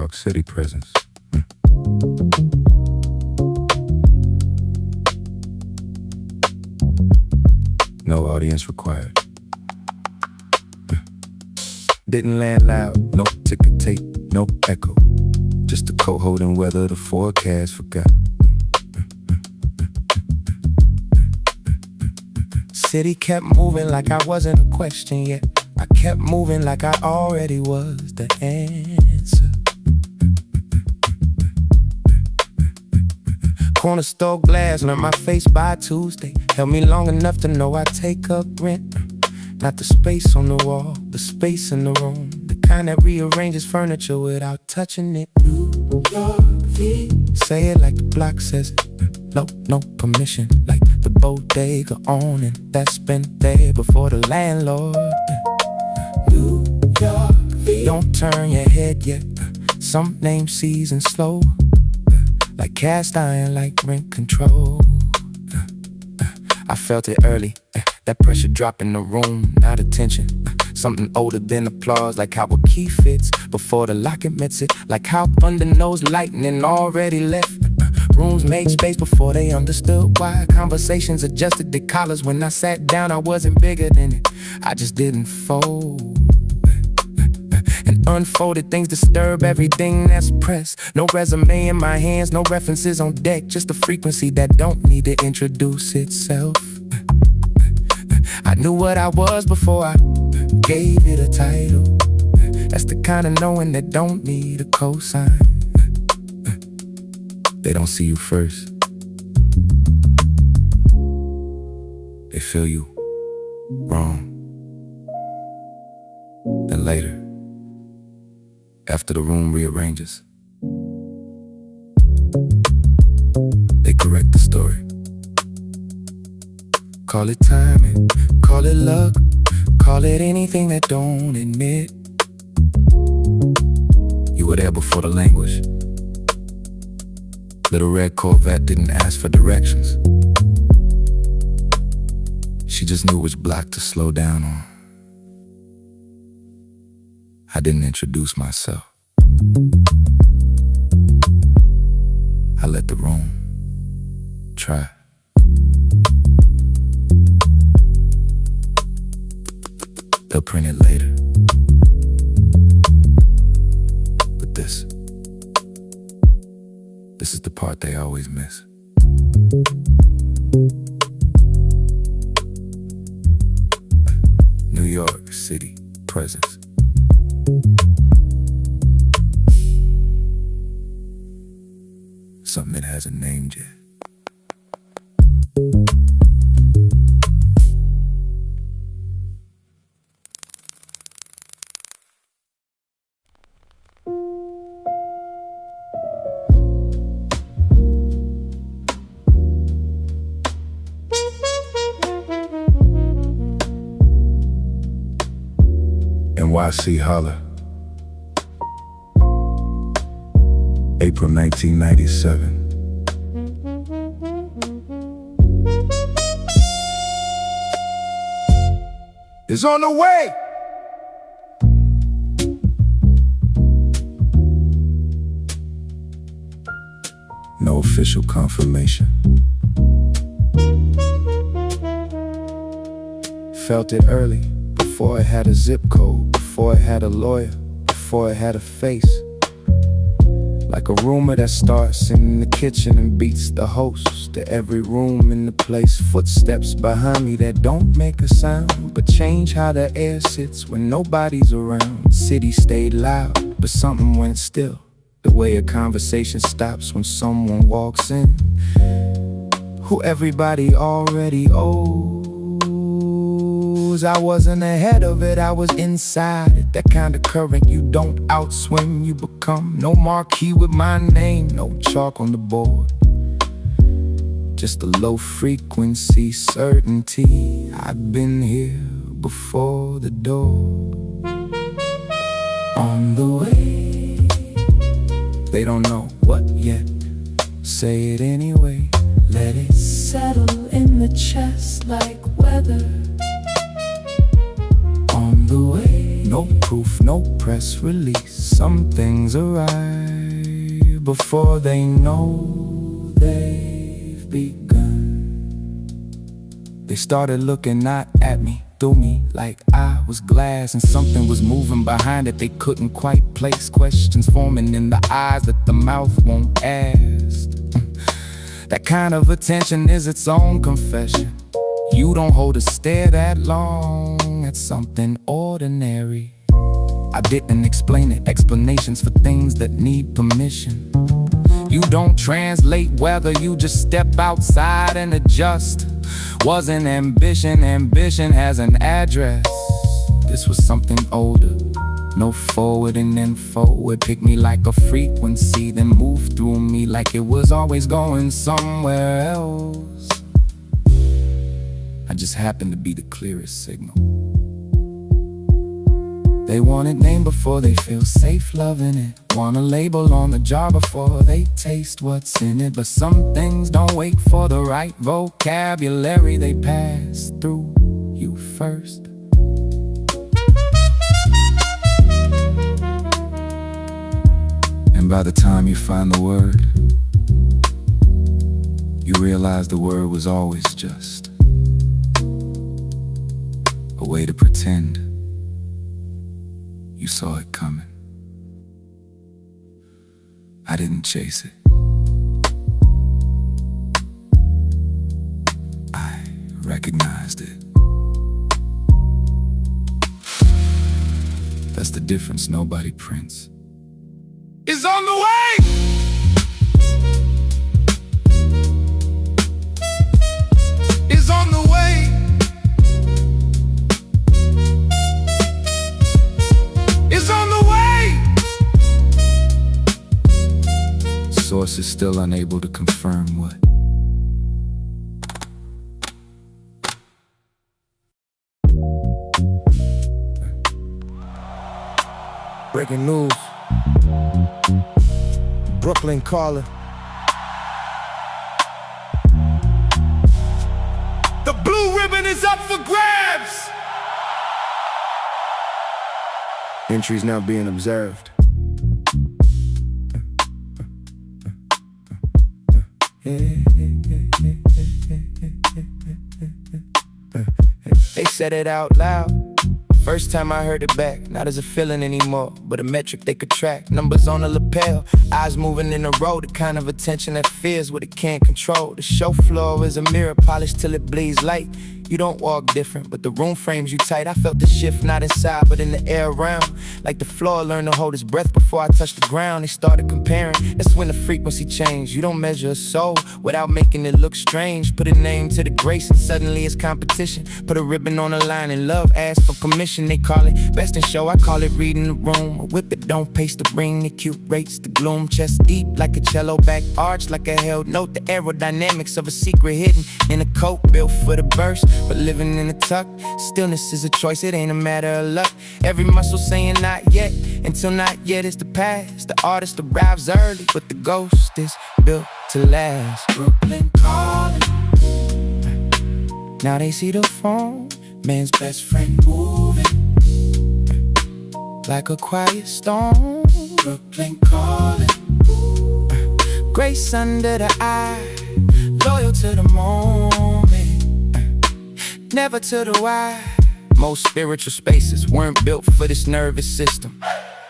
York City prisons. No audience required. Didn't land loud, no ticker tape, no echo. Just the coat holding weather the forecast forgot. City kept moving like I wasn't a question yet. I kept moving like I already was the answer. Corner store glass, learned my face by Tuesday. Held me long enough to know I take up rent. Not the space on the wall, the space in the room. The kind that rearranges furniture without touching it. YORK VEE. Say it like the block says it. No permission, like the bodega awning that's been there before the landlord. YORK VEE. Don't turn your head yet. Some name season slow, like cast iron, like rent control. I felt it early, that pressure drop in the room, not attention. Something older than applause, like how a key fits before the lock admits it. Like how thunder knows lightning already left. Rooms made space before they understood why. Conversations adjusted their collars. When I sat down, I wasn't bigger than it, I just didn't fold. And unfolded things disturb everything that's pressed. No resume in my hands, no references on deck. Just a frequency that don't need to introduce itself. I knew what I was before I gave it a title. That's the kind of knowing that don't need a cosign. They don't see you first. They feel you wrong. Then later, after the room rearranges, they correct the story. Call it timing, call it luck, call it anything that don't admit you were there before the language. Little red Corvette didn't ask for directions. She just knew which block to slow down on. I didn't introduce myself. I let the room try. They'll print it later. But this is the part they always miss. New York City presence. Something that hasn't named yet. NYC Holler, April 1997. It's on the way. No official confirmation. Felt it early, before it had a zip code, before it had a lawyer, before it had a face. Like a rumor that starts in the kitchen and beats the host to every room in the place. Footsteps behind me that don't make a sound, but change how the air sits when nobody's around. City stayed loud, but something went still. The way a conversation stops when someone walks in, who everybody already owes. I wasn't ahead of it, I was inside it. That kind of current you don't outswim, you become. No marquee with my name, no chalk on the board. Just a low frequency certainty. I've been here before the door. On the way, they don't know what yet. Say it anyway, let it settle in the chest like weather. On the way, no proof, no press release. Some things arrive before they know they've begun. They started looking not at me, through me, like I was glass, and something was moving behind it they couldn't quite place. Questions forming in the eyes that the mouth won't ask. That kind of attention is its own confession. You don't hold a stare that long at something ordinary. I didn't explain it, explanations for things that need permission. You don't translate weather, you just step outside and adjust. Wasn't ambition, ambition has an address. This was something older, no forward and then forward. Pick me like a frequency, then move through me like it was always going somewhere else. I just happened to be the clearest signal. They want it named before they feel safe loving it. Want a label on the jar before they taste what's in it. But some things don't wait for the right vocabulary. They pass through you first. And by the time you find the word, you realize the word was always just a way to pretend you saw it coming. I didn't chase it. I recognized it. That's the difference nobody prints. It's on the way! It's on the way! It's on the way! Sources still unable to confirm what. Breaking news. Brooklyn calling. The blue ribbon is up for grabs! Entries now being observed. They said it out loud. First time I heard it back, not as a feeling anymore, but a metric they could track. Numbers on the lapel, eyes moving in a row, the kind of attention that fears what it can't control. The show floor is a mirror polished till it bleeds light. You don't walk different, but the room frames you tight. I felt the shift not inside, but in the air around. Like the floor learned to hold its breath before I touched the ground. They started comparing, that's when the frequency changed. You don't measure a soul without making it look strange. Put a name to the grace and suddenly it's competition. Put a ribbon on the line and love asks for permission. They call it best in show, I call it reading the room. A Whippet don't pace the ring, it curates the gloom. Chest deep like a cello, back arched like a held note. The aerodynamics of a secret hidden in a coat built for the burst. But living in a tuck, stillness is a choice, it ain't a matter of luck. Every muscle saying not yet, until not yet is the past. The artist arrives early, but the ghost is built to last. Brooklyn calling. Now they see the phone, man's best friend moving like a quiet storm. Brooklyn calling. Grace under the eye, loyal to the moment, never to the why. Most spiritual spaces weren't built for this nervous system.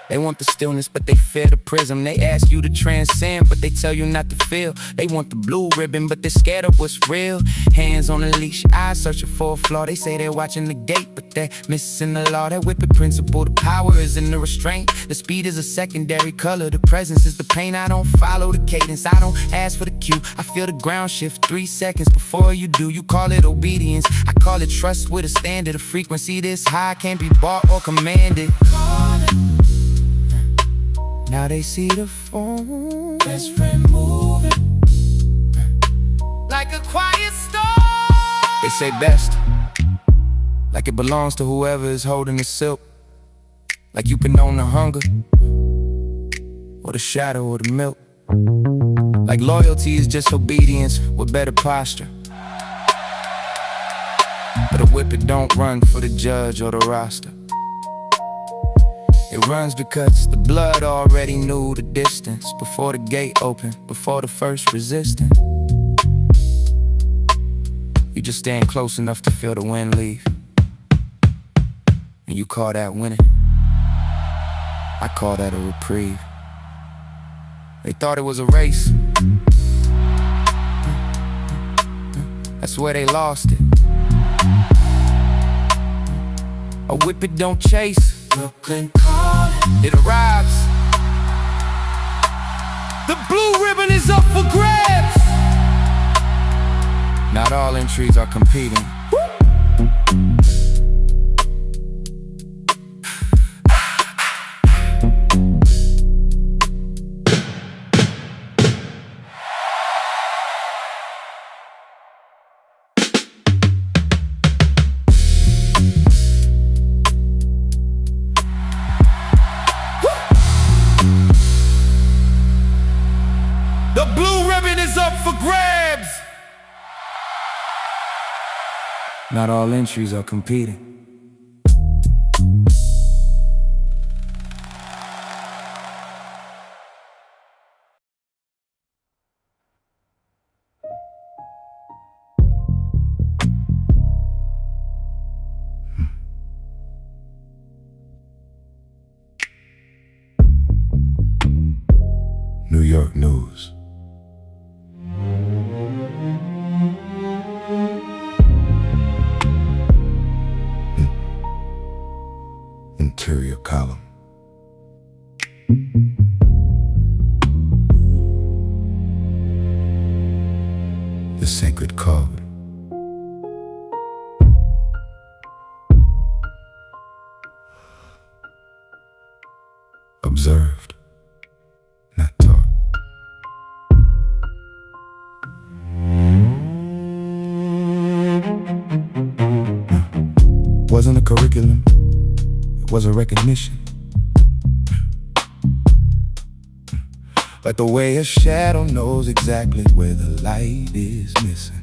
They want the stillness, but they fear the prism. They ask you to transcend, but they tell you not to feel. They want the blue ribbon, but they're scared of what's real. Hands on a leash, eyes searching for a flaw. They say they're watching the gate, but they're missing the law. That Whippet principle, the power is in the restraint. The speed is a secondary color, the presence is the pain. I don't follow the cadence, I don't ask for the cue. I feel the ground shift 3 seconds before you do. You call it obedience, I call it trust with a standard. A frequency this high can't be bought or commanded. Now they see the phone, best friend moving like a quiet storm. They say best, like it belongs to whoever is holding the silk. Like you can own the hunger, or the shadow, or the milk. Like loyalty is just obedience with better posture. But a Whippet don't run for the judge or the roster. It runs because the blood already knew the distance before the gate opened, before the first resistance. You just stand close enough to feel the wind leave, and you call that winning. I call that a reprieve. They thought it was a race. That's where they lost it. A whippet don't chase, Brooklyn calling. It arrives. The blue ribbon is up for grabs. Not all entries are competing. The blue ribbon is up for grabs. Not all entries are competing. New York News. Interior column. The sacred code. Observed, not taught. Wasn't a curriculum, it was a recognition. Like the way a shadow knows exactly where the light is missing.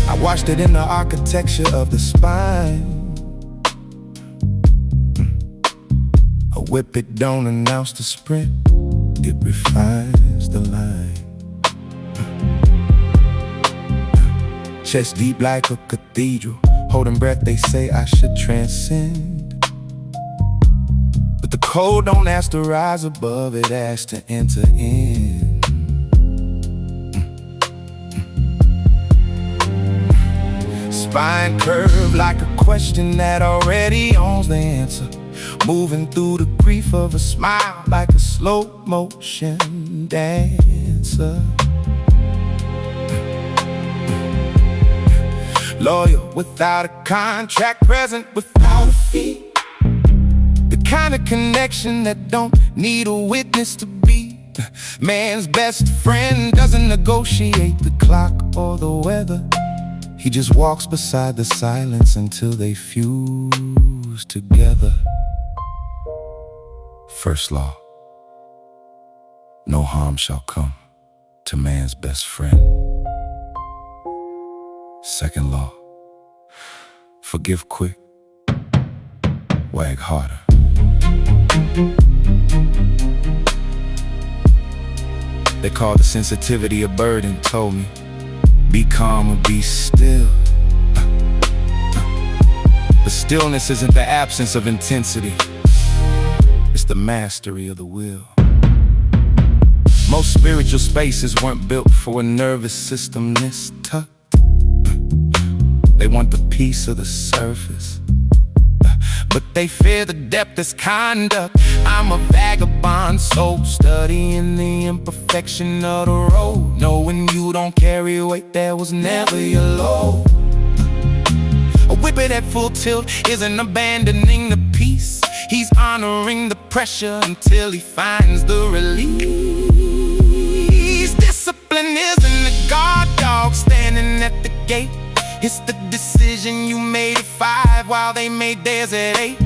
I watched it in the architecture of the spine. A whippet don't announce the sprint, it refines the line. Chest deep like a cathedral, holding breath they say I should transcend. But the code don't ask to rise above, it asks to enter in. Spine curved like a question that already owns the answer. Moving through the grief of a smile like a slow motion dancer. Loyal without a contract, present without a fee. The kind of connection that don't need a witness to be. Man's best friend doesn't negotiate the clock or the weather. He just walks beside the silence until they fuse together. First law: no harm shall come to man's best friend. Second law: forgive quick, wag harder. They called the sensitivity a burden, told me, be calm or be still. The stillness isn't the absence of intensity, it's the mastery of the will. Most spiritual spaces weren't built for a nervous system this tucked. They want the peace of the surface, but they fear the depth as conduct. I'm a vagabond soul, studying the imperfection of the road. Knowing you don't carry weight, there was never your load. A whippet at full tilt isn't abandoning the peace. He's honoring the pressure until he finds the release. Discipline isn't a guard dog standing at the gate. It's the decision you made at 5 while they made theirs at 8.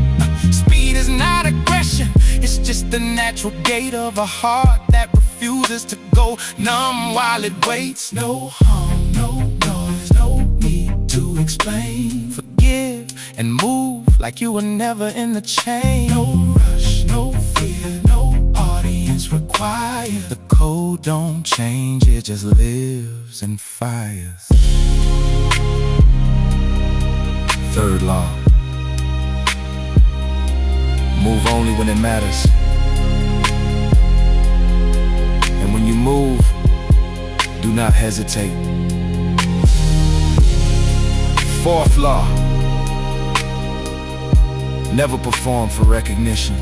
Speed is not aggression, it's just the natural gait of a heart that refuses to go numb while it waits. No harm, no noise, no need to explain. Forgive and move like you were never in the chain. No rush, no fear, no audience required. The code don't change, it just lives in fires. Third law: move only when it matters. And when you move, do not hesitate. Fourth law: never perform for recognition.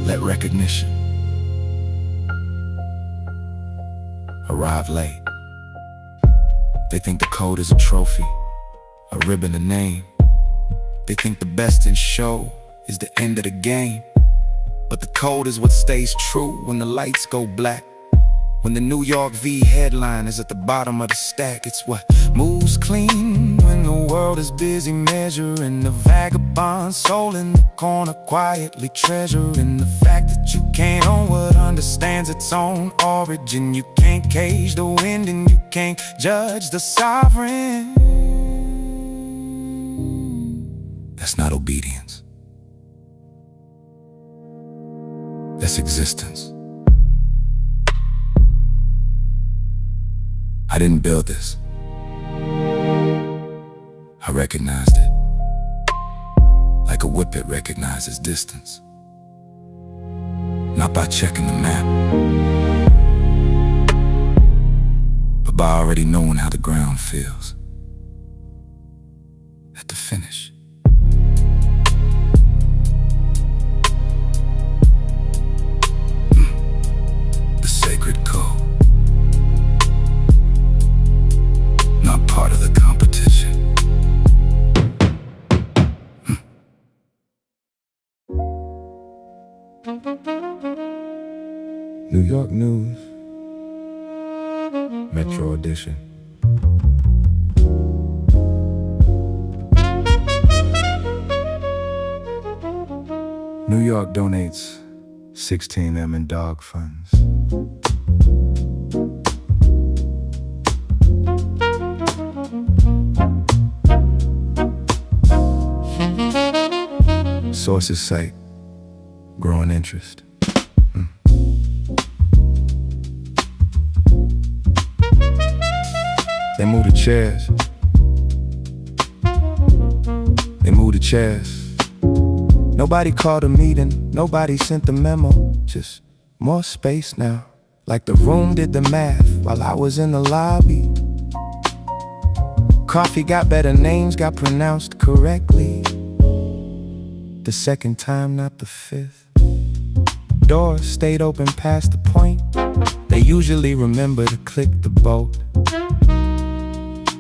Let recognition arrive late. They think the code is a trophy, a ribbon, a name. They think the best in show is the end of the game. But the code is what stays true when the lights go black. When the New York VEE headline is at the bottom of the stack. It's what moves clean when the world is busy measuring. The vagabond soul in the corner quietly treasuring the fact that you can't own what understands its own origin. You can't cage the wind and you can't judge the sovereign. That's not obedience. That's existence. I didn't build this. I recognized it, like a Whippet recognizes distance. Not by checking the map, but by already knowing how the ground feels at the finish. The sacred code. Not part of the competition. New York News, Metro Edition. New York donates 16M in dog funds. Sources cite growing interest. They move the chairs. They move the chairs. Nobody called a meeting, nobody sent the memo. Just more space now, like the room did the math while I was in the lobby. Coffee got better, names got pronounced correctly. The second time, not the fifth. Doors stayed open past the point. They usually remember to click the bolt.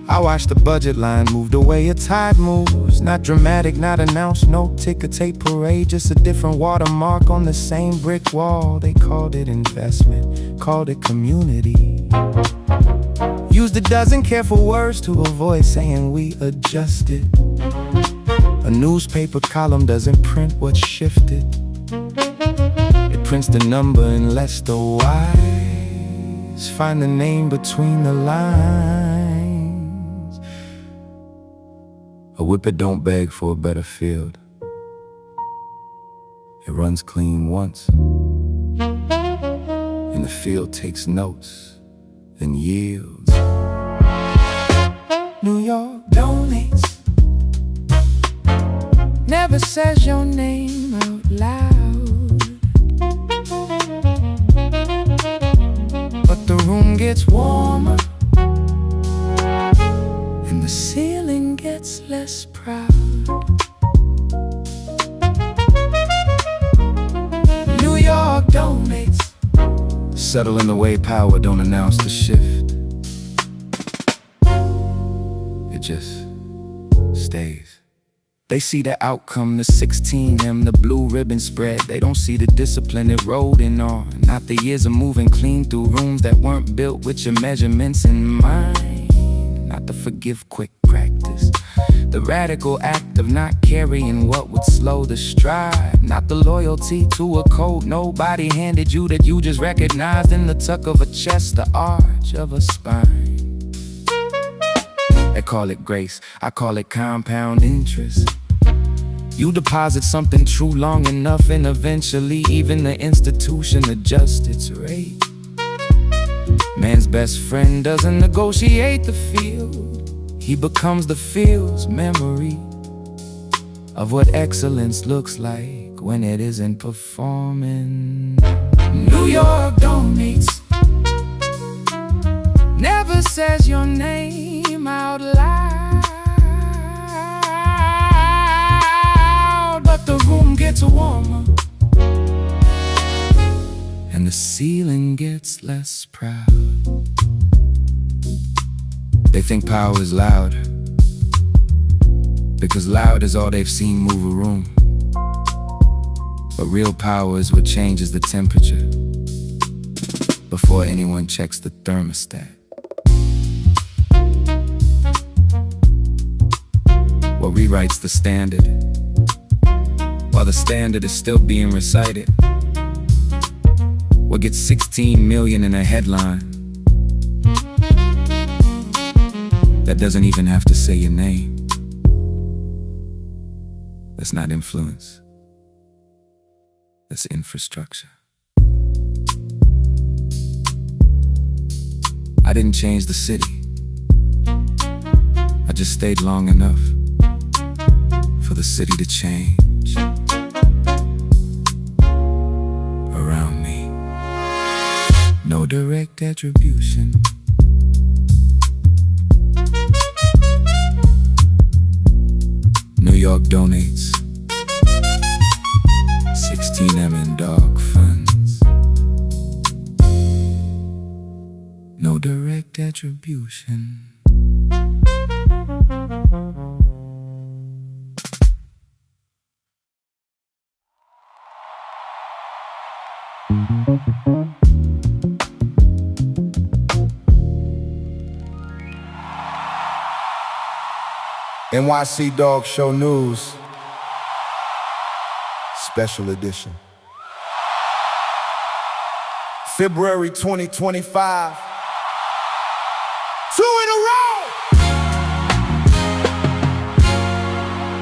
I watched the budget line move the way a tide moves. Not dramatic, not announced, no ticker tape parade. Just a different watermark on the same brick wall. They called it investment, called it community. Used a dozen careful words to avoid saying we adjusted. A newspaper column doesn't print what's shifted. It prints the number unless the wise find the name between the lines. A Whippet don't beg for a better field. It runs clean once, and the field takes notes, then yields. New York donates, never says your name out loud, but the room gets warmer and the ceiling gets less proud. New York donates, settle in the way power don't announce the shift. It just stays. They see the outcome, the 16M, the blue ribbon spread. They don't see the discipline it rode in on. Not the years of moving clean through rooms that weren't built with your measurements in mind. Not the forgive quick practice, the radical act of not carrying what would slow the stride. Not the loyalty to a code nobody handed you, that you just recognized in the tuck of a chest, the arch of a spine. They call it grace, I call it compound interest. You deposit something true long enough, and eventually even the institution adjusts its rate. Man's best friend doesn't negotiate the field, he becomes the field's memory of what excellence looks like when it isn't performing. New York donates, never says your name out loud, but the room gets warmer and the ceiling gets less proud. They think power is loud because loud is all they've seen move a room. But real power is what changes the temperature before anyone checks the thermostat. What rewrites the standard while the standard is still being recited? What gets 16 million in a headline that doesn't even have to say your name? That's not influence, that's infrastructure. I didn't change the city, I just stayed long enough for the city to change around me. No direct attribution, New York donates 16M in dog funds. No direct attribution. NYC Dog Show News, Special Edition. February 2025. 2 in a row!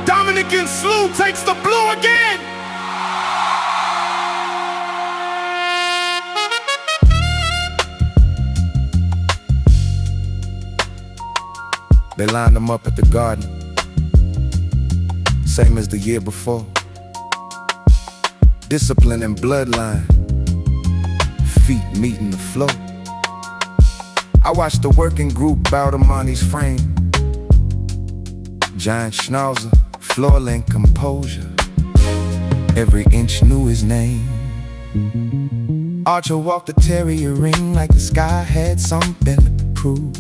Dominican Slew takes the blue again! They lined them up at the garden, same as the year before. Discipline and bloodline, feet meeting the floor. I watched the working group bow to Monty's frame. Giant schnauzer, floor-length composure. Every inch knew his name. Archer walked the terrier ring like the sky had something to prove.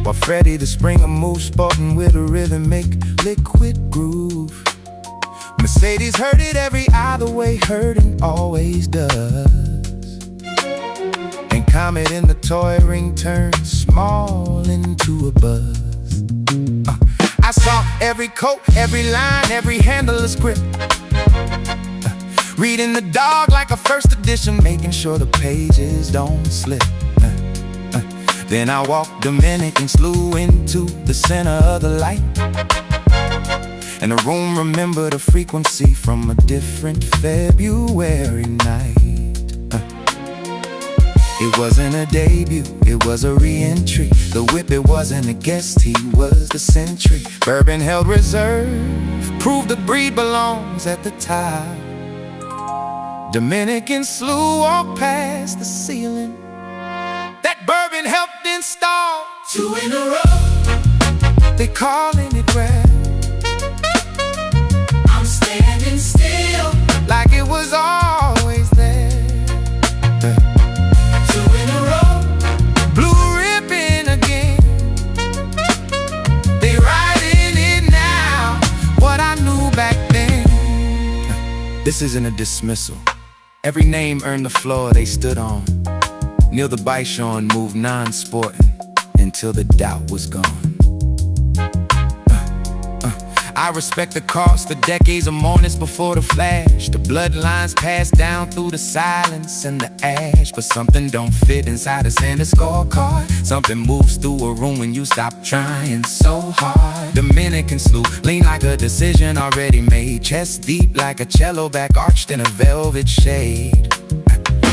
While Freddie the Springer moved, sporting with a rhythmic liquid groove. Mercedes heard it every either way, heard and always does. And Comet in the toy ring turned small into a buzz. I saw every coat, every line, every handler's grip. Reading the dog like a first edition, making sure the pages don't slip. Then I walked Dominican Slew into the center of the light, and the room remembered a frequency from a different February night. It wasn't a debut, it was a re-entry. The Whippet wasn't a guest, he was the sentry. Bourbon held reserve, proved the breed belongs at the top. Dominican Slew walked past the ceiling that bourbon helped install. 2 in a row, they calling it rare. I'm standing still like it was always there. 2 in a row, blue ribbon again. They riding it now, what I knew back then. This isn't a dismissal. Every name earned the floor they stood on. Neil the Bichon moved non-sporting until the doubt was gone. I respect the cost, the decades of mornings before the flash, the bloodlines passed down through the silence and the ash. But something don't fit inside a standard scorecard. Something moves through a room when you stop trying so hard. Dominican Slew, lean like a decision already made, chest deep like a cello, back arched in a velvet shade.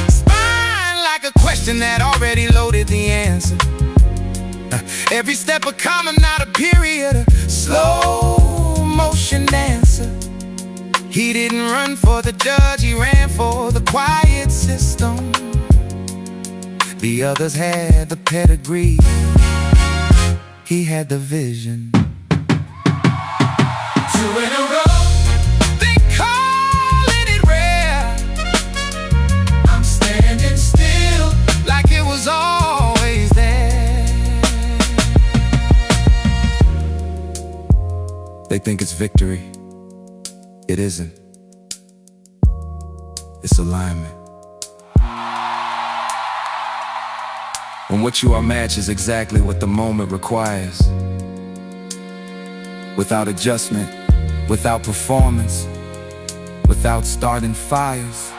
Spine like a question that already loaded the answer. Every step a comma, not a period, a slow motion dancer. He didn't run for the judge, he ran for the quiet system. The others had the pedigree, he had the vision. 2 in a row, they calling it rare. I'm standing still like it was always there. They think it's victory. It isn't. It's alignment. When what you are matches exactly what the moment requires. Without adjustment, without performance, without starting fires.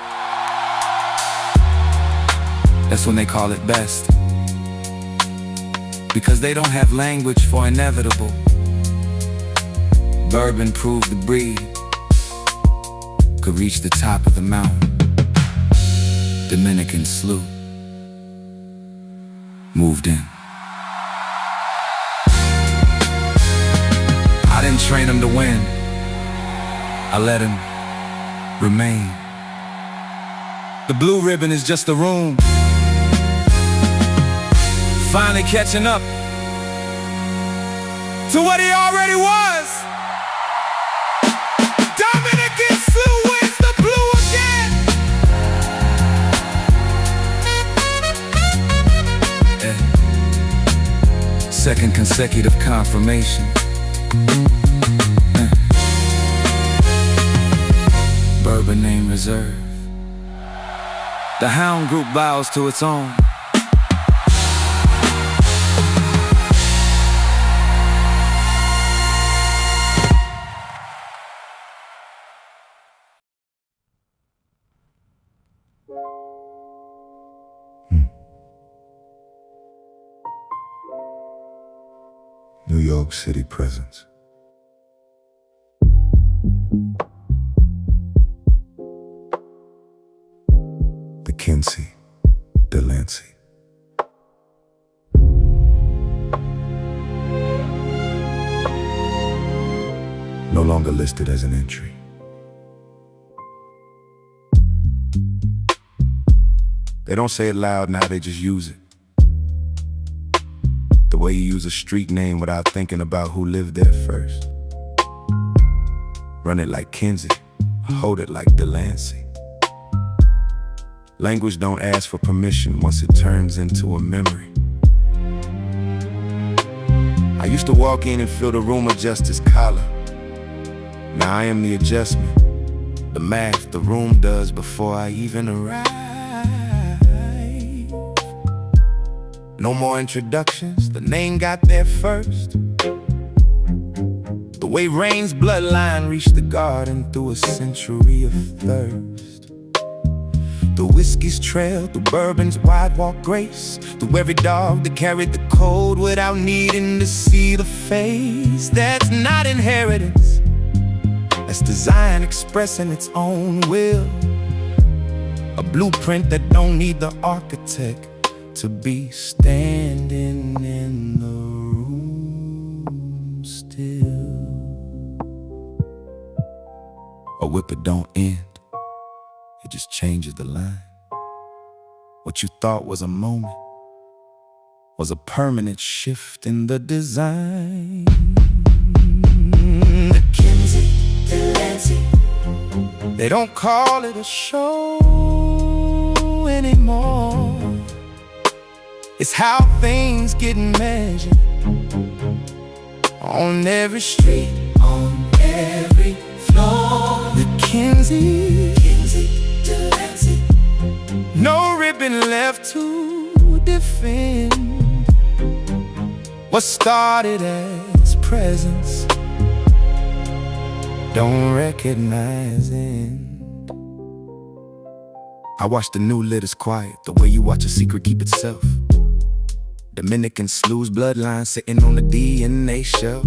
That's when they call it best. Because they don't have language for inevitable. Bourbon proved the breed could reach the top of the mountain. Dominican Slew moved in. I didn't train him to win, I let him remain. The blue ribbon is just a room, finally catching up to what he already was. Dominican Slew wins the blue again. Second consecutive confirmation. Bourbon name reserve. The hound group bows to its own. New York City presence. The Kinsey Delancey. No longer listed as an entry. They don't say it loud now, they just use it. The way you use a street name without thinking about who lived there first. Run it like Kinsey, hold it like Delancey. Language don't ask for permission once it turns into a memory. I used to walk in and feel the room adjust its collar. Now I am the adjustment, the math the room does before I even arrive. No more introductions, the name got there first. The way rain's bloodline reached the garden through a century of thirst. The whiskey's trail through bourbon's wide walk grace, through every dog that carried the code without needing to see the face. That's not inheritance, that's design expressing its own will. A blueprint that don't need the architect to be standing in the room still. A whippet don't end, it just changes the line. What you thought was a moment was a permanent shift in the design. The Kinsey Delancey. They don't call it a show anymore. It's how things get measured. On every street, on every floor. The Kinsey Delancey. No ribbon left to defend what started as presence don't recognize it. I watch the new lit is quiet, the way you watch a secret keep itself. Dominican Slew's bloodlines sitting on the DNA shelf.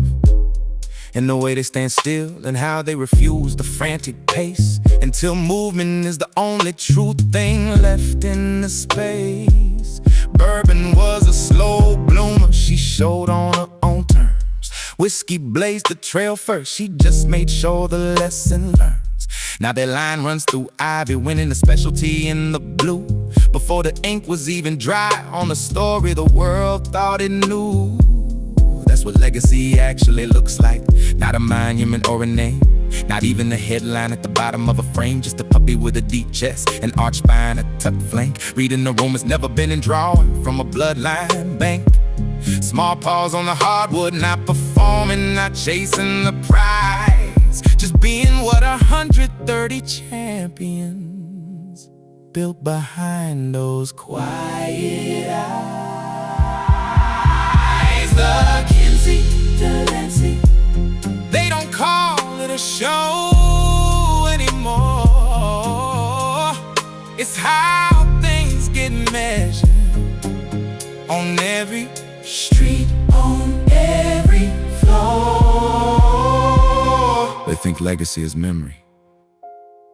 And the way they stand still and how they refuse the frantic pace, until movement is the only true thing left in the space. Bourbon was a slow bloomer, she showed on her own terms. Whiskey blazed the trail first, she just made sure the lesson learns. Now their line runs through ivy, winning the specialty in the blue. Before the ink was even dry on the story the world thought it knew. That's what legacy actually looks like. Not a monument or a name, not even a headline at the bottom of a frame. Just a puppy with a deep chest, an arched spine, a tucked flank. Reading the room has never been in drawing from a bloodline bank. Small paws on the hardwood, not performing, not chasing the prize. Just being what 130 champions built behind those quiet eyes. The Kinsey Delancey, they don't call it a show anymore. It's how things get measured on every street, on every floor. They think legacy is memory.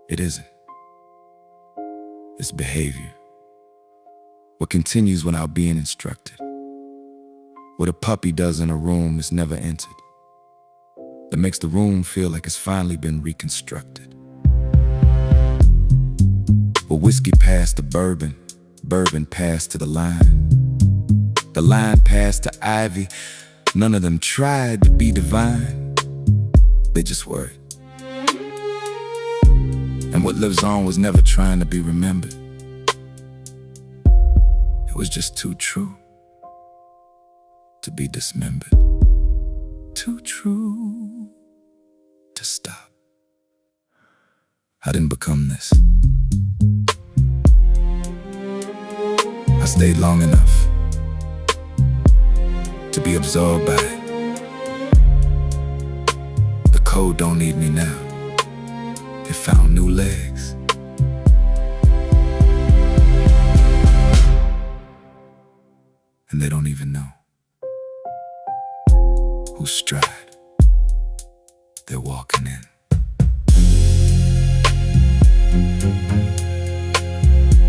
It isn't. It's behavior. What continues without being instructed. What a puppy does in a room is never entered, that makes the room feel like it's finally been reconstructed. But whiskey passed to bourbon, bourbon passed to the line passed to ivy. None of them tried to be divine, they just were it. And what lives on was never trying to be remembered. It was just too true to be dismembered, too true to stop. I didn't become this. I stayed long enough to be absorbed by it. The code don't need me now. It found new legs. And they don't even know whose stride they're walking in.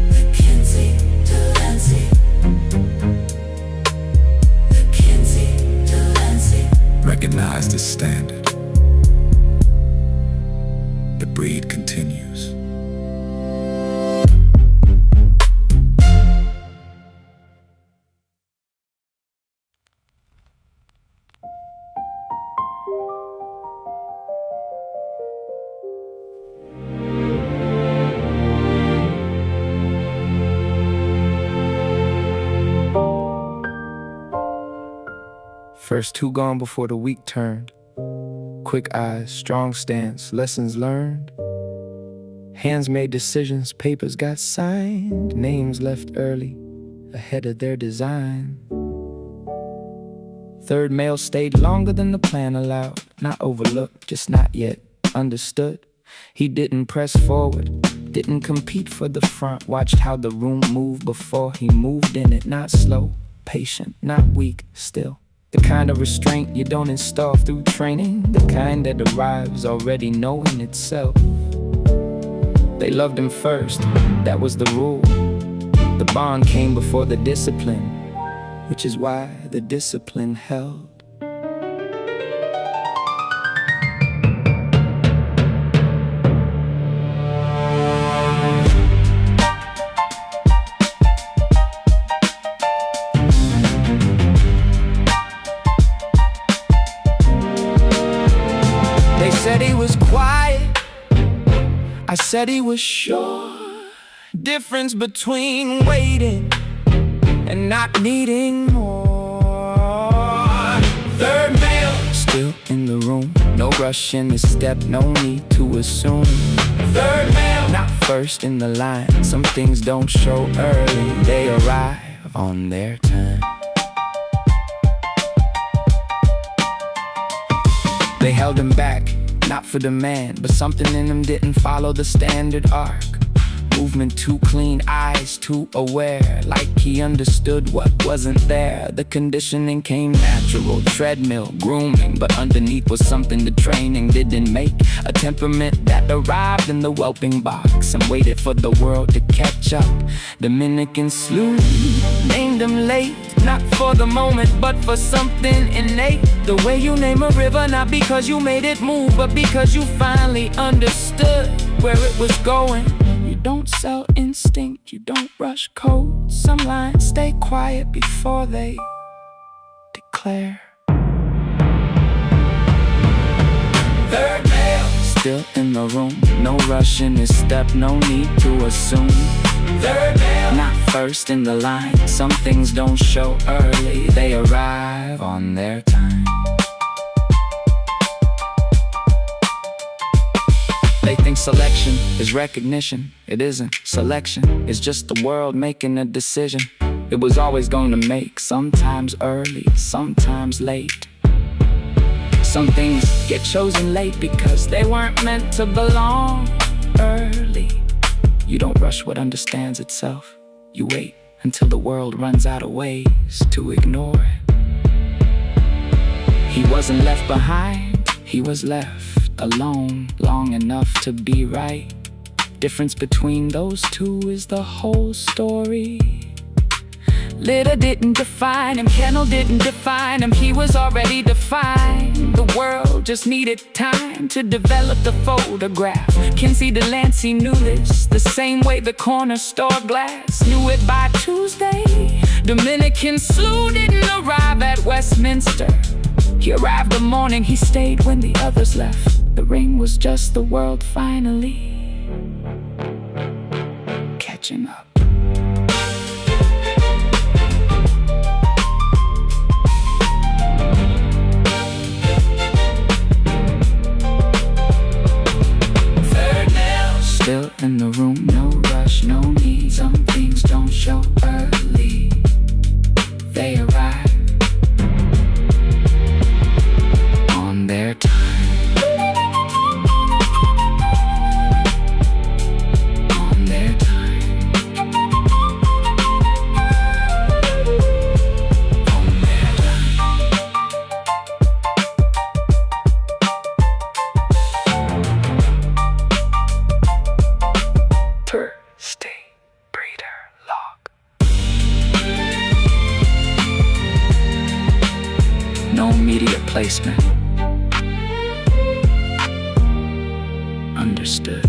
The Kinsey Delancey. The Kinsey Delancey. Recognized as standard. The breed continues. First two gone before the week turned. Quick eyes, strong stance, lessons learned. Hands made decisions, papers got signed. Names left early, ahead of their design. Third male stayed longer than the plan allowed. Not overlooked, just not yet understood. He didn't press forward, didn't compete for the front. Watched how the room moved before he moved in it. Not slow, patient, not weak, still. The kind of restraint you don't install through training, the kind that arrives already knowing itself. They loved him first, that was the rule. The bond came before the discipline, which is why the discipline held. They said he was quiet, I said he was sure. Difference between waiting and not needing more. Third male, still in the room. No rush in his step, no need to assume. Third male, not first in the line. Some things don't show early, they arrive on their time. They held him back, not for demand, but something in him didn't follow the standard arc. Movement too clean, eyes too aware, like he understood what wasn't there. The conditioning came natural, treadmill, grooming, but underneath was something the training didn't make. A temperament that arrived in the whelping box and waited for the world to catch up. Dominican Slew, named him late, not for the moment, but for something innate. The way you name a river, not because you made it move, but because you finally understood where it was going. You don't sell instinct, you don't rush code. Some lines stay quiet before they declare. Third male, still in the room, no rush in his step, no need to assume. Third male, not first in the line. Some things don't show early, they arrive on their time. They think selection is recognition. It isn't. Selection is just the world making a decision. It was always going to make, sometimes early, sometimes late. Some things get chosen late because they weren't meant to belong early. You don't rush what understands itself. You wait until the world runs out of ways to ignore it. He wasn't left behind, he was left alone long enough to be right. Difference between those two is the whole story. Litter didn't define him, kennel didn't define him. He was already defined. The world just needed time to develop the photograph. Kinsey Delancey knew this the same way the corner store glass knew it by Tuesday. Dominican Slew didn't arrive at Westminster. He arrived the morning he stayed when the others left. The ring was just the world finally catching up. Third male, still in the room, no rush, no need. Some things don't show early, they arrive on their time. State breeder log. No media placement. Understood.